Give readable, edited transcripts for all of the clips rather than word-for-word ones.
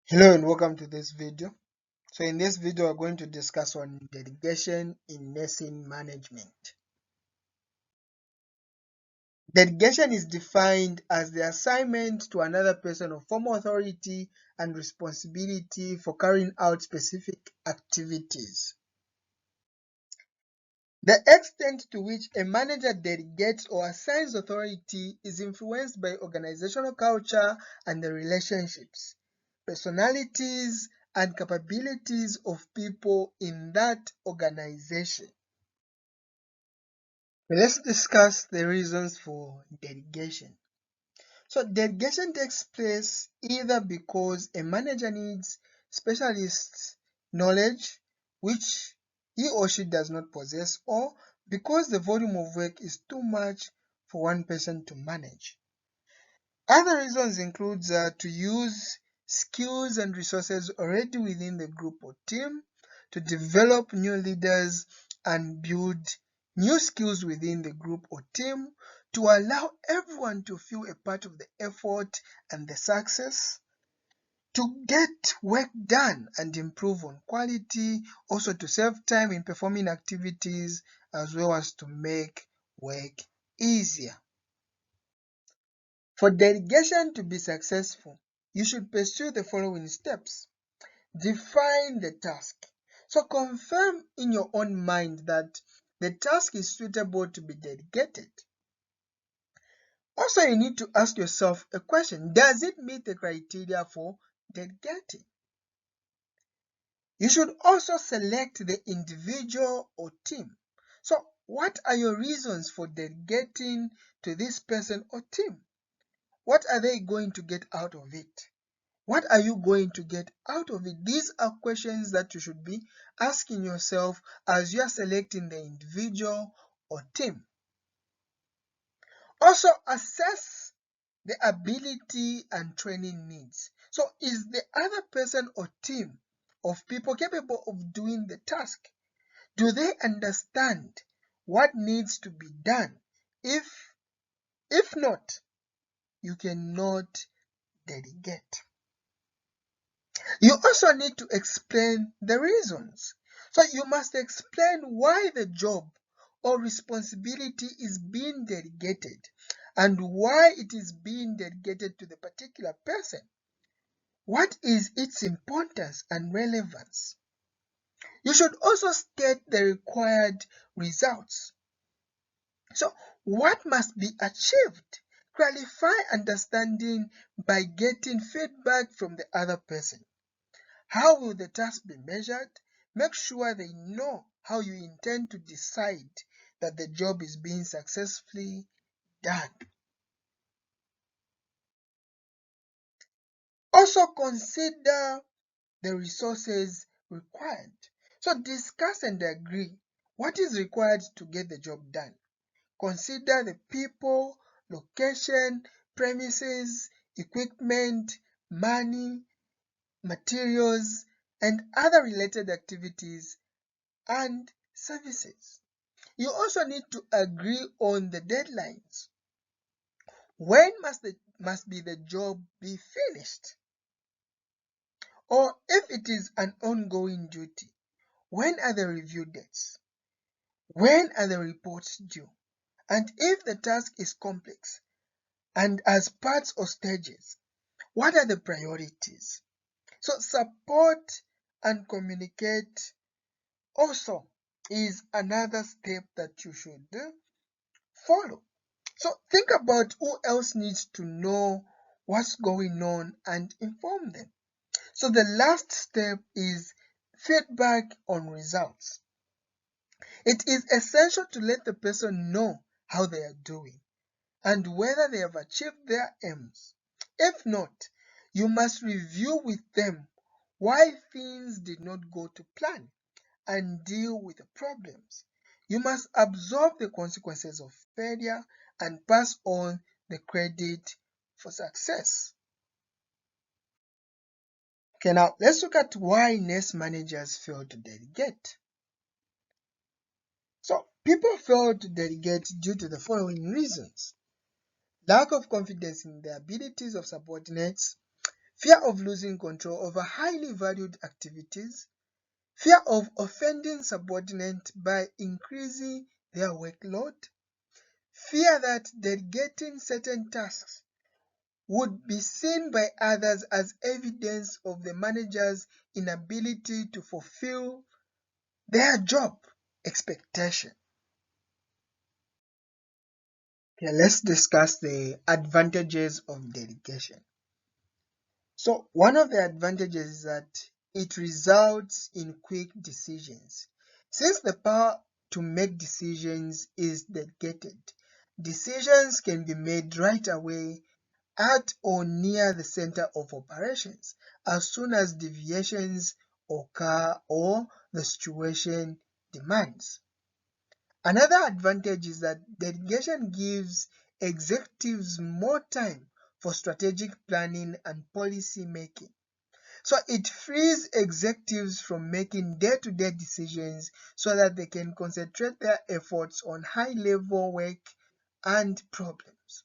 Hello and welcome to this video. So in this video, we're going to discuss on delegation in nursing management. Delegation is defined as the assignment to another person of formal authority and responsibility for carrying out specific activities. The extent to which a manager delegates or assigns authority is influenced by organizational culture and the relationships, personalities, and capabilities of people in that organization. Let's discuss the reasons for delegation. So delegation takes place either because a manager needs specialist knowledge which he or she does not possess, or because the volume of work is too much for one person to manage. Other reasons include to use skills and resources already within the group or team, to develop new leaders and build new skills within the group or team, to allow everyone to feel a part of the effort and the success, to get work done and improve on quality, also to save time in performing activities, as well as to make work easier. For delegation to be successful, you should pursue the following steps. Define the task. So confirm in your own mind that the task is suitable to be delegated. Also, you need to ask yourself a question. Does it meet the criteria for delegating? You should also select the individual or team. So what are your reasons for delegating to this person or team? What are they going to get out of it? What are you going to get out of it? These are questions that you should be asking yourself as you are selecting the individual or team. Also, assess the ability and training needs. So, is the other person or team of people capable of doing the task? Do they understand what needs to be done? If not, you cannot delegate. You also need to explain the reasons. So you must explain why the job or responsibility is being delegated and why it is being delegated to the particular person. What is its importance and relevance? You should also state the required results. So what must be achieved? Clarify understanding by getting feedback from the other person. How will the task be measured? Make sure they know how you intend to decide that the job is being successfully done. Also consider the resources required. So discuss and agree what is required to get the job done. Consider the people, location, premises, equipment, money, materials, and other related activities and services. You also need to agree on the deadlines. When must be the job be finished? Or if it is an ongoing duty, when are the review dates? When are the reports due? And if the task is complex and as parts or stages, what are the priorities? So support and communicate also is another step that you should follow. So think about who else needs to know what's going on and inform them. So the last step is feedback on results. It is essential to let the person know how they are doing and whether they have achieved their aims. If not, you must review with them why things did not go to plan and deal with the problems. You must absorb the consequences of failure and pass on the credit for success. Okay, now let's look at why nurse managers fail to delegate. So, people fail to delegate due to the following reasons: lack of confidence in the abilities of subordinates, fear of losing control over highly valued activities, fear of offending subordinate by increasing their workload, fear that delegating certain tasks would be seen by others as evidence of the manager's inability to fulfill their job expectation. Okay, let's discuss the advantages of delegation. So one of the advantages is that it results in quick decisions. Since the power to make decisions is delegated, decisions can be made right away at or near the center of operations as soon as deviations occur or the situation demands. Another advantage is that delegation gives executives more time for strategic planning and policy making. So it frees executives from making day-to-day decisions so that they can concentrate their efforts on high-level work and problems.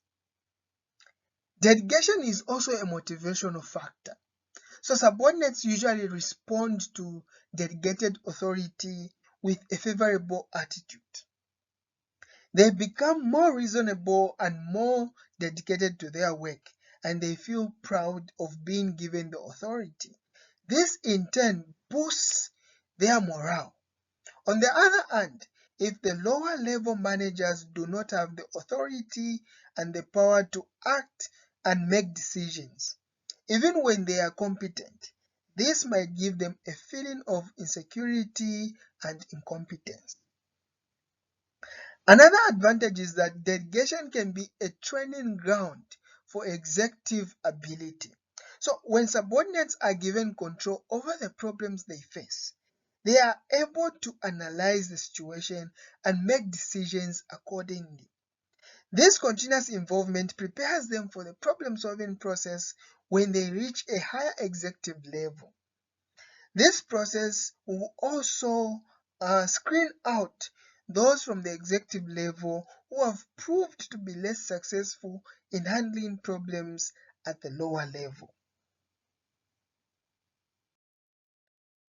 Delegation is also a motivational factor. So subordinates usually respond to delegated authority with a favorable attitude. They become more reasonable and more dedicated to their work, and they feel proud of being given the authority. This in turn boosts their morale. On the other hand, if the lower level managers do not have the authority and the power to act and make decisions, even when they are competent, this might give them a feeling of insecurity and incompetence. Another advantage is that delegation can be a training ground for executive ability. So when subordinates are given control over the problems they face, they are able to analyze the situation and make decisions accordingly. This continuous involvement prepares them for the problem-solving process when they reach a higher executive level. This process will also screen out those from the executive level who have proved to be less successful in handling problems at the lower level.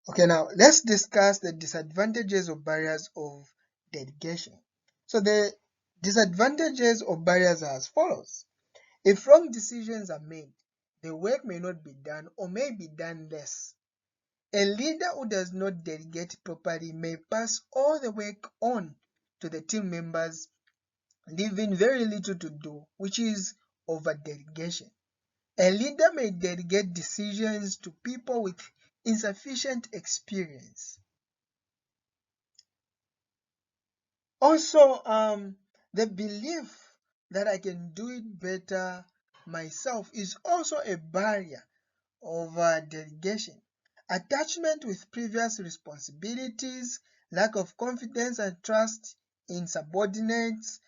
Okay, now let's discuss the disadvantages or barriers of delegation. So the disadvantages or barriers are as follows. If wrong decisions are made, the work may not be done or may be done less. A leader who does not delegate properly may pass all the work on to the team members, leaving very little to do, which is over-delegation. A leader may delegate decisions to people with insufficient experience. Also, the belief that I can do it better myself is also a barrier of delegation. Attachment with previous responsibilities, lack of confidence and trust in subordinates,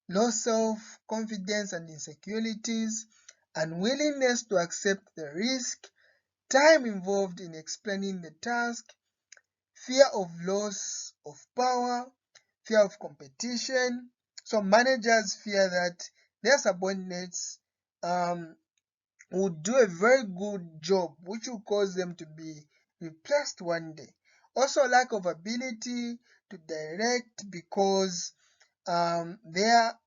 low self-confidence and insecurities, unwillingness to accept the risk, time involved in explaining the task, fear of loss of power, fear of competition. So managers fear that their subordinates would do a very good job, which will cause them to be replaced one day. Also, lack of ability to direct because of their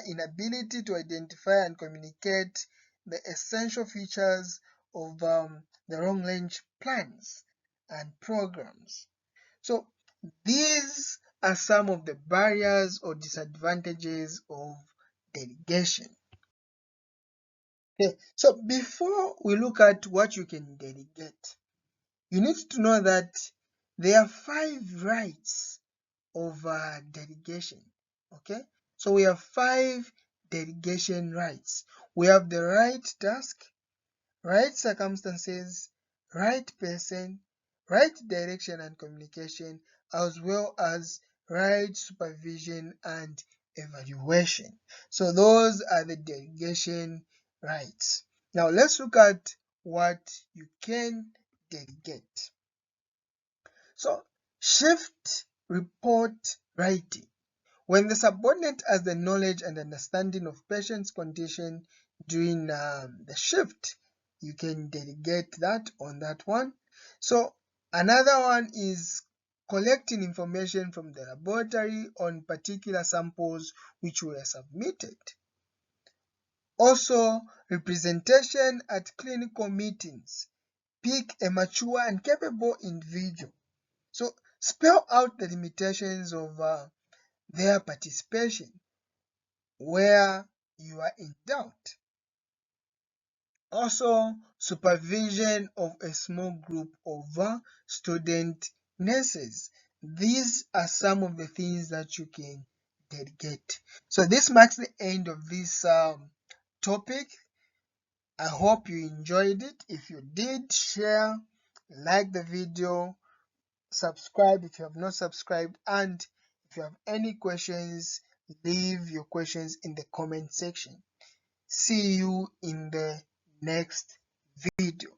inability to identify and communicate the essential features of the long-range plans and programs. So these are some of the barriers or disadvantages of delegation. Okay, so before we look at what you can delegate, you need to know that there are 5 rights of delegation. Okay, so we have 5 delegation rights. We have the right task, right circumstances, right person, right direction and communication, as well as right supervision and evaluation. So those are the delegation rights. Now let's look at what you can delegate. So shift report writing. When the subordinate has the knowledge and understanding of patient's condition during the shift, you can delegate that on that one. So another one is collecting information from the laboratory on particular samples which were submitted. Also, representation at clinical meetings. Pick a mature and capable individual. So spell out the limitations of their participation where you are in doubt. Also, supervision of a small group of student nurses. These are some of the things that you can delegate. So this marks the end of this topic. I hope you enjoyed it. If you did, share, like the video, subscribe if you have not subscribed, and if you have any questions, leave your questions in the comment section. See you in the next video.